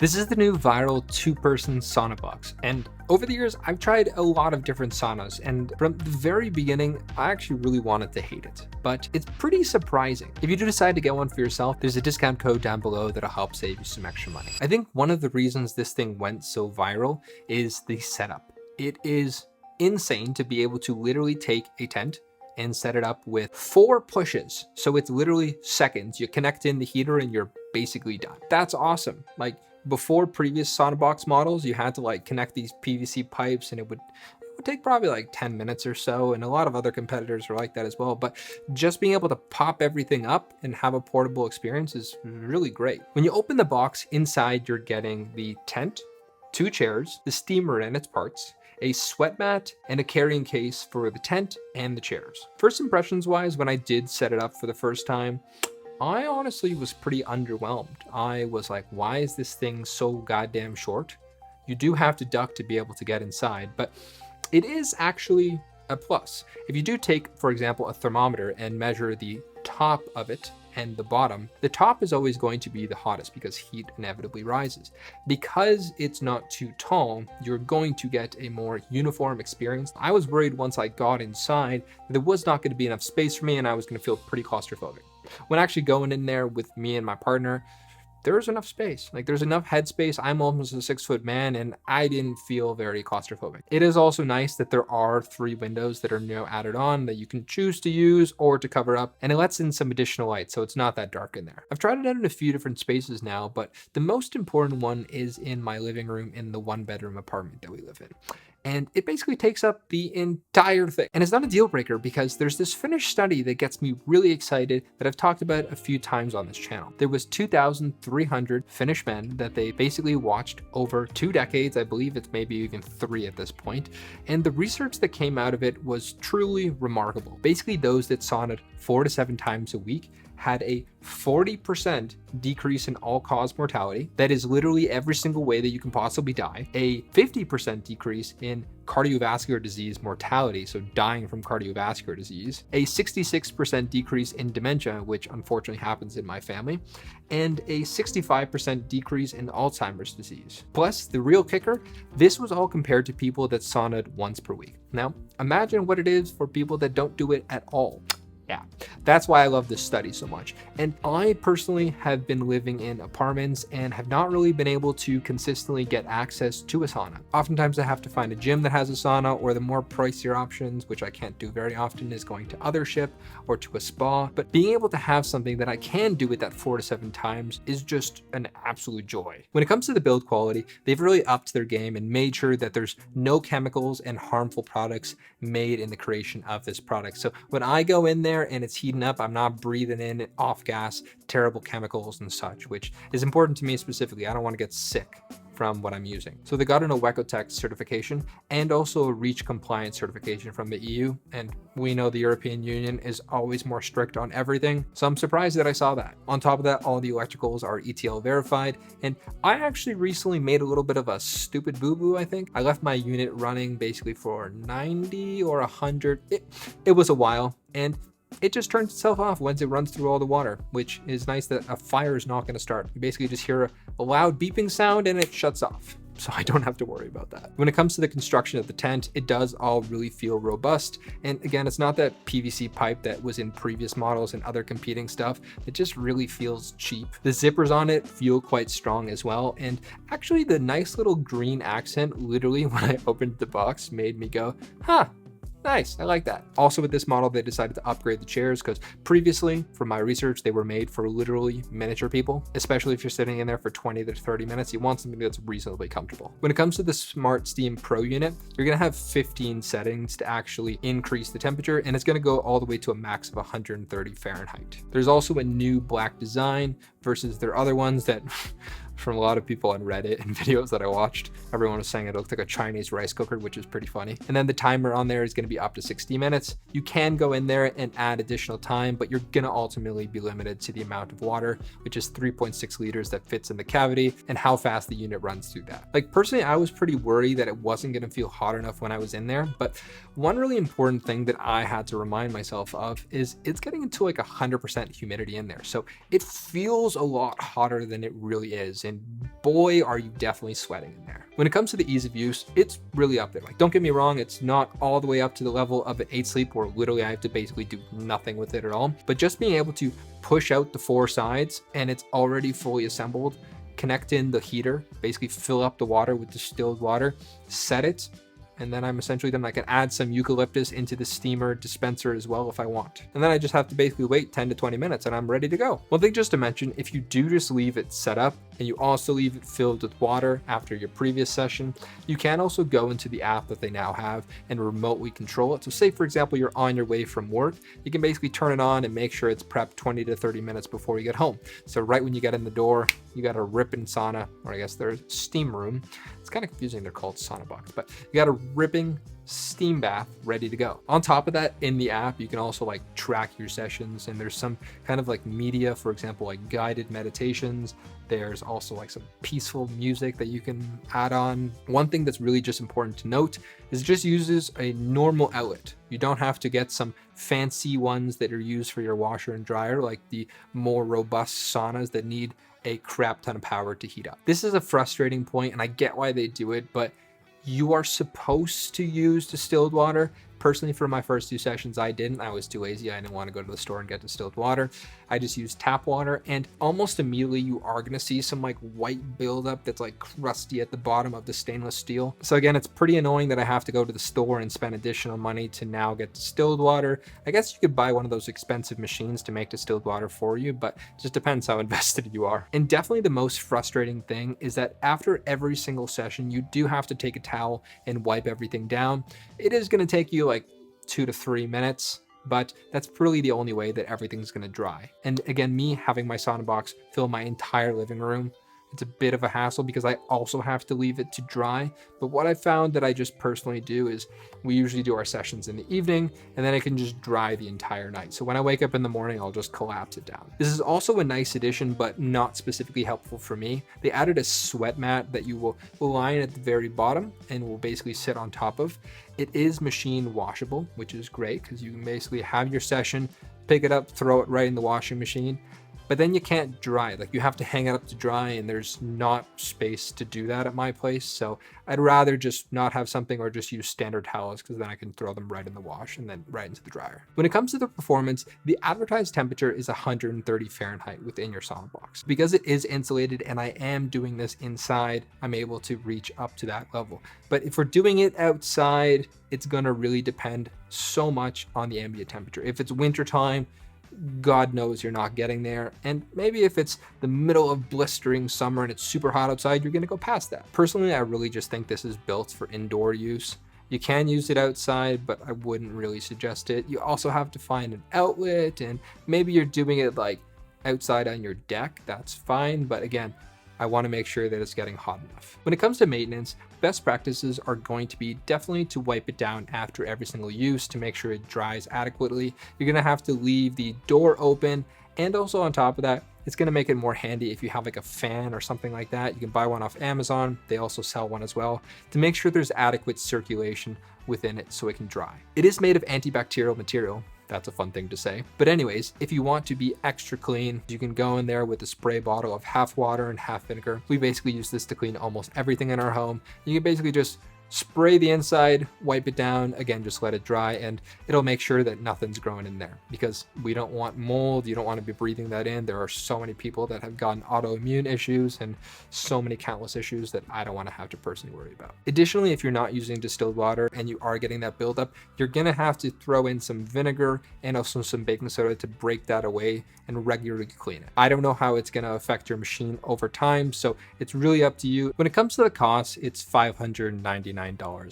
This is the new viral two-person sauna box, and over the years I've tried a lot of different saunas, and from the very beginning I actually really wanted to hate it, but it's pretty surprising. If you do decide to get one for yourself, there's a discount code down below that'll help save you some extra money. I think one of the reasons this thing went so viral is the setup. It is insane to be able to literally take a tent and set it up with 4 pushes. So it's literally seconds. You connect in the heater and you're basically done. That's awesome. Like, before previous Saunabox models, you had to like connect these PVC pipes and it would take probably like 10 minutes or so, and a lot of other competitors are like that as well. But just being able to pop everything up and have a portable experience is really great. When you open the box, inside you're getting the tent, 2 chairs, the steamer and its parts, a sweat mat, and a carrying case for the tent and the chairs. First impressions wise, when I did set it up for the first time, I honestly was pretty underwhelmed. I was like, why is this thing so goddamn short? You do have to duck to be able to get inside, but it is actually a plus. If you do take, for example, a thermometer and measure the top of it and the bottom, the top is always going to be the hottest because heat inevitably rises. Because it's not too tall, you're going to get a more uniform experience. I was worried once I got inside that there was not going to be enough space for me and I was going to feel pretty claustrophobic. When actually going in there with me and my partner, there's enough space. Like, there's enough headspace. I'm almost a 6-foot man and I didn't feel very claustrophobic. It is also nice that there are 3 windows that are now added on that you can choose to use or to cover up, and it lets in some additional light so it's not that dark in there. I've tried it out in a few different spaces now, but the most important one is in my living room in the 1-bedroom apartment that we live in. And it basically takes up the entire thing. And it's not a deal breaker because there's this Finnish study that gets me really excited that I've talked about a few times on this channel. There was 2,300 Finnish men that they basically watched over 2 decades. I believe it's maybe even 3 at this point. And the research that came out of it was truly remarkable. Basically, those that saunaed 4 to 7 times a week had a 40% decrease in all-cause mortality. That is literally every single way that you can possibly die. A 50% decrease in cardiovascular disease mortality, so dying from cardiovascular disease. A 66% decrease in dementia, which unfortunately happens in my family. And a 65% decrease in Alzheimer's disease. Plus, the real kicker, this was all compared to people that saunaed once per week. Now, imagine what it is for people that don't do it at all. Yeah, that's why I love this study so much. And I personally have been living in apartments and have not really been able to consistently get access to a sauna. Oftentimes I have to find a gym that has a sauna, or the more pricier options, which I can't do very often, is going to Othership or to a spa. But being able to have something that I can do it that 4 to 7 times is just an absolute joy. When it comes to the build quality, they've really upped their game and made sure that there's no chemicals and harmful products made in the creation of this product. So when I go in there and it's heating up, I'm not breathing in off gas, terrible chemicals and such, which is important to me specifically. I don't want to get sick from what I'm using. So they got an Ecotech certification and also a REACH compliance certification from the EU. And we know the European Union is always more strict on everything. So I'm surprised that I saw that. On top of that, all the electricals are ETL verified. And I actually recently made a little bit of a stupid boo-boo, I think. I left my unit running basically for 90 or 100. It was a while. And it just turns itself off once it runs through all the water, which is nice that a fire is not going to start. You basically just hear a loud beeping sound and it shuts off. So I don't have to worry about that. When it comes to the construction of the tent, it does all really feel robust. And again, it's not that PVC pipe that was in previous models and other competing stuff. It just really feels cheap. The zippers on it feel quite strong as well. And actually the nice little green accent, literally when I opened the box, made me go, huh. Nice, I like that. Also with this model, they decided to upgrade the chairs because previously, from my research, they were made for literally miniature people, especially if you're sitting in there for 20 to 30 minutes. You want something that's reasonably comfortable. When it comes to the Smart Steam Pro unit, you're gonna have 15 settings to actually increase the temperature, and it's gonna go all the way to a max of 130 Fahrenheit. There's also a new black design versus their other ones that from a lot of people on Reddit and videos that I watched, everyone was saying it looked like a Chinese rice cooker, which is pretty funny. And then the timer on there is going to be up to 60 minutes. You can go in there and add additional time, but you're going to ultimately be limited to the amount of water, which is 3.6 liters that fits in the cavity, and how fast the unit runs through that. Like, personally, I was pretty worried that it wasn't going to feel hot enough when I was in there. But one really important thing that I had to remind myself of is it's getting into like 100% humidity in there. So it feels a lot hotter than it really is. and boy, are you definitely sweating in there. When it comes to the ease of use, it's really up there. Like, don't get me wrong, it's not all the way up to the level of an 8 Sleep where literally I have to basically do nothing with it at all. But just being able to push out the 4 sides and it's already fully assembled, connect in the heater, basically fill up the water with distilled water, set it, and then I'm essentially done. I can add some eucalyptus into the steamer dispenser as well if I want. And then I just have to basically wait 10 to 20 minutes and I'm ready to go. One thing just to mention, if you do just leave it set up and you also leave it filled with water after your previous session, you can also go into the app that they now have and remotely control it. So say for example, you're on your way from work, you can basically turn it on and make sure it's prepped 20 to 30 minutes before you get home. So right when you get in the door, you got a ripping sauna, or I guess there's steam room. It's kind of confusing, they're called Saunabox, but you got a ripping steam bath ready to go. On top of that, in the app, you can also like track your sessions, and there's some kind of like media, for example, like guided meditations. There's also like some peaceful music that you can add on. One thing that's really just important to note is it just uses a normal outlet. You don't have to get some fancy ones that are used for your washer and dryer, like the more robust saunas that need a crap ton of power to heat up. This is a frustrating point, and I get why they do it, but you are supposed to use distilled water. Personally, for my first 2 sessions, I didn't. I was too lazy. I didn't want to go to the store and get distilled water. I just used tap water, and almost immediately you are going to see some like white buildup that's like crusty at the bottom of the stainless steel. So again, it's pretty annoying that I have to go to the store and spend additional money to now get distilled water. I guess you could buy one of those expensive machines to make distilled water for you, but it just depends how invested you are. And definitely the most frustrating thing is that after every single session, you do have to take a towel and wipe everything down. It is going to take you like 2 to 3 minutes, but that's really the only way that everything's going to dry. And again, me having my Saunabox fill my entire living room, it's a bit of a hassle because I also have to leave it to dry. But what I found that I just personally do is we usually do our sessions in the evening, and then I can just dry the entire night. So when I wake up in the morning, I'll just collapse it down. This is also a nice addition, but not specifically helpful for me. They added a sweat mat that you will line at the very bottom and will basically sit on top of. It is machine washable, which is great because you can basically have your session, pick it up, throw it right in the washing machine. But then you can't dry it. Like, you have to hang it up to dry, and there's not space to do that at my place. So I'd rather just not have something or just use standard towels, because then I can throw them right in the wash and then right into the dryer. When it comes to the performance, the advertised temperature is 130 Fahrenheit within your Saunabox. Because it is insulated and I am doing this inside, I'm able to reach up to that level. But if we're doing it outside, it's gonna really depend so much on the ambient temperature. If it's wintertime, God knows you're not getting there. And maybe if it's the middle of blistering summer and it's super hot outside, you're gonna go past that. Personally, I really just think this is built for indoor use. You can use it outside, but I wouldn't really suggest it. You also have to find an outlet, and maybe you're doing it like outside on your deck, that's fine. But again, I want to make sure that it's getting hot enough. When it comes to maintenance, best practices are going to be definitely to wipe it down after every single use to make sure it dries adequately. You're going to have to leave the door open, and also on top of that, it's going to make it more handy if you have like a fan or something like that. You can buy one off Amazon. They also sell one as well, to make sure there's adequate circulation within it so it can dry. It is made of antibacterial material. That's a fun thing to say. But anyways, if you want to be extra clean, you can go in there with a spray bottle of half water and half vinegar. We basically use this to clean almost everything in our home. You can basically just spray the inside, wipe it down, again, just let it dry, and it'll make sure that nothing's growing in there, because we don't want mold. You don't want to be breathing that in. There are so many people that have gotten autoimmune issues and so many countless issues that I don't want to have to personally worry about. Additionally, if you're not using distilled water and you are getting that buildup, you're gonna have to throw in some vinegar and also some baking soda to break that away and regularly clean it. I don't know how it's gonna affect your machine over time, so it's really up to you. When it comes to the cost, it's $599.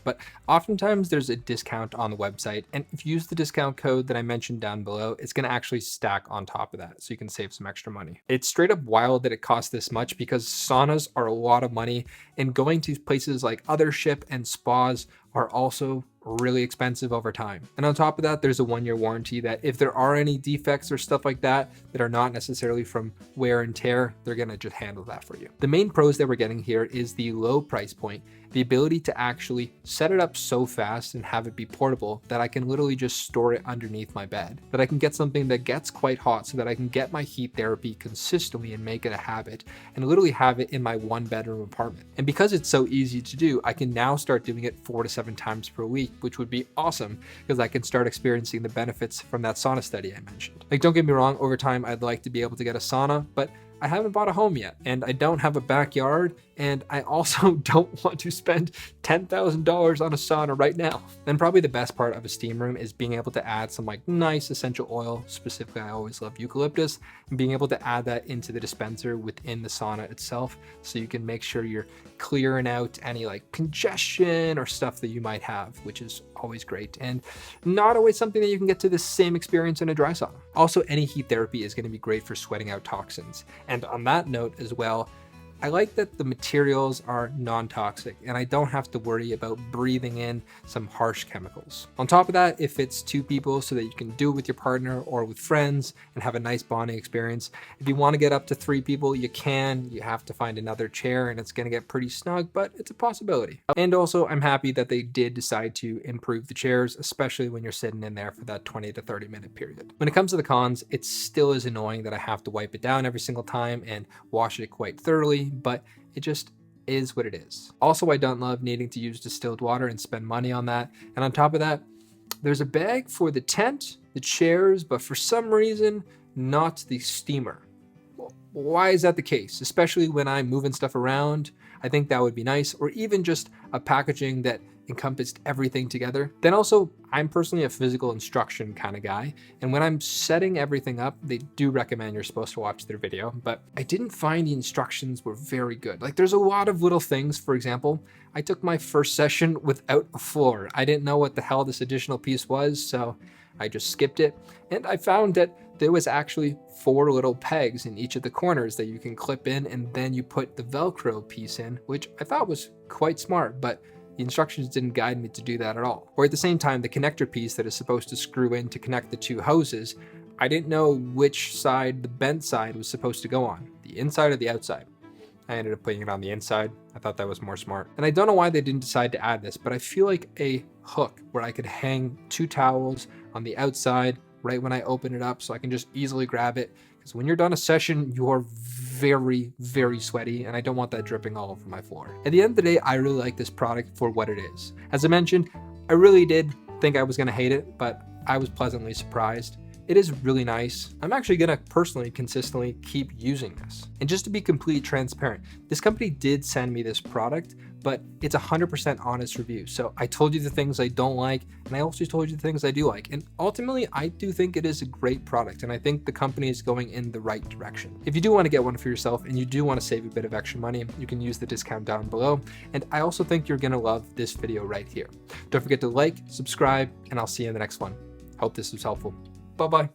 But oftentimes there's a discount on the website, and if you use the discount code that I mentioned down below, it's going to actually stack on top of that, so you can save some extra money. It's straight up wild that it costs this much, because saunas are a lot of money, and going to places like Othership and spas are also really expensive over time. And on top of that, there's a 1-year warranty that if there are any defects or stuff like that that are not necessarily from wear and tear, they're gonna just handle that for you. The main pros that we're getting here is the low price point, the ability to actually set it up so fast and have it be portable that I can literally just store it underneath my bed, that I can get something that gets quite hot so that I can get my heat therapy consistently and make it a habit and literally have it in my 1-bedroom apartment. And because it's so easy to do, I can now start doing it 4 to 7 times per week, which would be awesome because I can start experiencing the benefits from that sauna study I mentioned. Like, don't get me wrong, over time I'd like to be able to get a sauna, but I haven't bought a home yet, and I don't have a backyard, and I also don't want to spend $10,000 on a sauna right now. And probably the best part of a steam room is being able to add some like nice essential oil. Specifically, I always love eucalyptus, and being able to add that into the dispenser within the sauna itself, so you can make sure you're clearing out any like congestion or stuff that you might have, which is always great and not always something that you can get to the same experience in a dry sauna. Also, any heat therapy is going to be great for sweating out toxins. And on that note as well, I like that the materials are non-toxic and I don't have to worry about breathing in some harsh chemicals. On top of that, it fits 2 people so that you can do it with your partner or with friends and have a nice bonding experience. If you want to get up to 3 people, you can. You have to find another chair and it's going to get pretty snug, but it's a possibility. And also, I'm happy that they did decide to improve the chairs, especially when you're sitting in there for that 20 to 30 minute period. When it comes to the cons, it still is annoying that I have to wipe it down every single time and wash it quite thoroughly, but it just is what it is. Also, I don't love needing to use distilled water and spend money on that. And on top of that, there's a bag for the tent, the chairs, but for some reason, not the steamer. Why is that the case? Especially when I'm moving stuff around, I think that would be nice, or even just a packaging that encompassed everything together. Then also, I'm personally a physical instruction kind of guy, and when I'm setting everything up, they do recommend you're supposed to watch their video, but I didn't find the instructions were very good. Like, there's a lot of little things. For example, I took my first session without a floor. I didn't know what the hell this additional piece was, so I just skipped it, and I found that there was actually 4 little pegs in each of the corners that you can clip in, and then you put the Velcro piece in, which I thought was quite smart, but the instructions didn't guide me to do that at all. Or at the same time, the connector piece that is supposed to screw in to connect the 2 hoses, I didn't know which side the bent side was supposed to go on, the inside or the outside. I ended up putting it on the inside. I thought that was more smart. And I don't know why they didn't decide to add this, but I feel like a hook where I could hang 2 towels on the outside right when I open it up so I can just easily grab it. Because when you're done a session, you're very, very sweaty, and I don't want that dripping all over my floor. At the end of the day, I really like this product for what it is. As I mentioned, I really did think I was gonna hate it, but I was pleasantly surprised. It is really nice. I'm actually gonna personally consistently keep using this. And just to be completely transparent, this company did send me this product, but it's 100% honest review. So I told you the things I don't like, and I also told you the things I do like. And ultimately, I do think it is a great product, and I think the company is going in the right direction. If you do want to get one for yourself and you do want to save a bit of extra money, you can use the discount down below. And I also think you're gonna love this video right here. Don't forget to like, subscribe, and I'll see you in the next one. Hope this was helpful. Bye-bye.